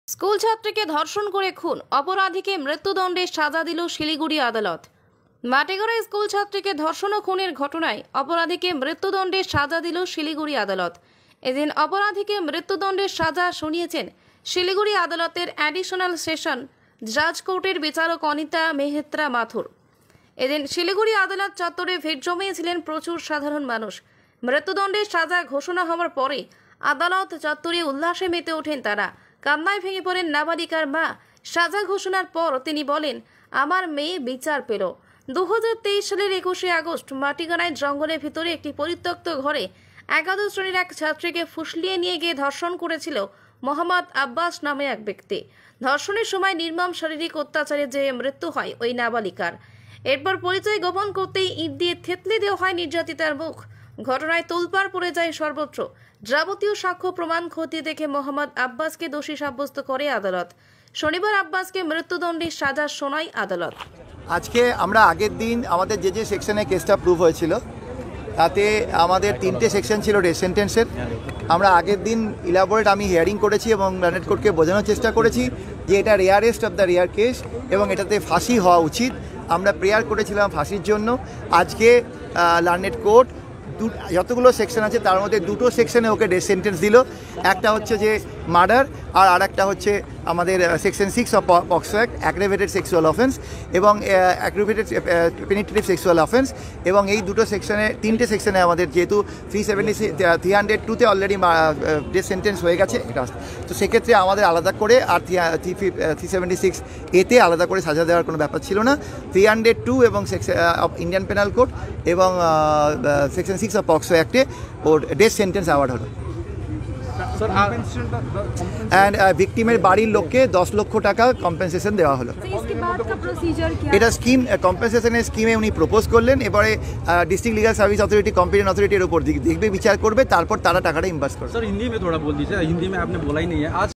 School ছাত্রীকে ধর্ষণ করে খুন, অপরাধীকে মৃত্যুদণ্ডের সাজা দিল শিলিগুড়ি আদালত। মাটিগড়ায় স্কুল ছাত্রীকে ধর্ষণ ও খুনের ঘটনায় অপরাধীকে মৃত্যুদণ্ডের সাজা দিল শিলিগুড়ি আদালত। এদিন অপরাধীকে মৃত্যুদণ্ডের সাজা শুনিয়েছেন শিলিগুড়ি আদালতের অ্যাডিশনাল সেশন জাজ কোর্টের বিচারক অনিতা মেহত্রা মাথুর। এদিন শিলিগুড়ি আদালত চত্বরে ভিড় জমিয়েছিলেন প্রচুর সাধারণ মানুষ। মৃত্যুদণ্ডের সাজা ঘোষণা হওয়ার পরে আদালত চত্বরে উল্লাসে মেতে ওঠেন তারা। কান্নায় ভেঙে পড়েন নাবালিকার মা। সাজা ঘোষণার পর তিনি বলেন, আমার মেয়ে বিচার পেল। 2023 সালের 21শে আগস্ট মাটিগাড়ায় জঙ্গলের ভিতরে একটি পরিত্যক্ত ঘরে একাদশ শ্রেণীর এক ছাত্রীকে ফুসলিয়ে নিয়ে গিয়ে ধর্ষণ করেছিল মোহাম্মদ আব্বাস নামে এক ব্যক্তি। ধর্ষণের সময় নির্মম শারীরিক অত্যাচারে যে মৃত্যু হয় ওই নাবালিকার। এরপর পরিচয় গোপন করতেই ইট দিয়ে থেতলে দেওয়া হয় নির্যাতিতার মুখ। ঘটনায় তোলপাড় পড়ে যায় সর্বত্র। যাবতীয় সাক্ষ্য প্রমাণ খতিয়ে দেখে মোহাম্মদ আব্বাসকে দোষী সাব্যস্ত করে আদালত। শনিবার আব্বাসকে মৃত্যুদণ্ডের সাজা শোনায় আদালত। আজকে আমরা আগের দিন আমাদের যে সেকশনে কেসটা প্রুভ হয়েছিল তাতে আমাদের 3টে সেকশন ছিল ডেথ সেন্টেন্সের। আমরা আগের দিন ইলাবোরেট আমি হিয়ারিং করেছি এবং লার্নেড কোর্টকে বোঝানোর চেষ্টা করেছি যে এটা rarest of the rare case এবং এটাতে ফাঁসি হওয়া উচিত। আমরা প্রেয়ার করেছিলাম ফাঁসির জন্য। আজকে লার্নেড কোর্ট যতগুলো সেকশন আছে তার মধ্যে 2টো সেকশনে ওকে ডেথ সেন্টেন্স দিল। একটা হচ্ছে যে মার্ডার আর একটা হচ্ছে আমাদের section 6 of POCSO act, অ্যাগ্রেভেটেড sexual offence এবং অ্যাগ্রেভেটেড পেনিট্রেটিভ সেক্সুয়াল অফেন্স। এবং এই 3টে সেকশনে আমাদের যেহেতু 302তে অলরেডি ডেথ সেন্টেন্স হয়ে গেছে, তো সেক্ষেত্রে আমাদের আলাদা করে আর 376 এতে আলাদা করে সাজা দেওয়ার কোনো ব্যাপার ছিল না। 302 এবং অফ ইন্ডিয়ান পেনাল কোড এবং সেকশন 6 অফ পক্সো অ্যাক্টে ওর ডেথ সেন্টেন্স অ্যাওয়ার্ড হলো। অ্যান্ড ভিকটিমের বাড়ির লোককে 10 লক্ষ টাকা কম্পেনসেশন দেওয়া হলো। এটা স্কিম কম্পেনসেশনের স্কিমে উনি প্রপোজ করলেন। এবারে district legal service authority competent অথরিটির উপর দেখবে, বিচার করবে, তারপর তারা টাকাটা ইনভেস্ট করবে। सर हिंदी में थोड़ा बोल दीजिए, हिंदी में आपने बोला ही नहीं है आज।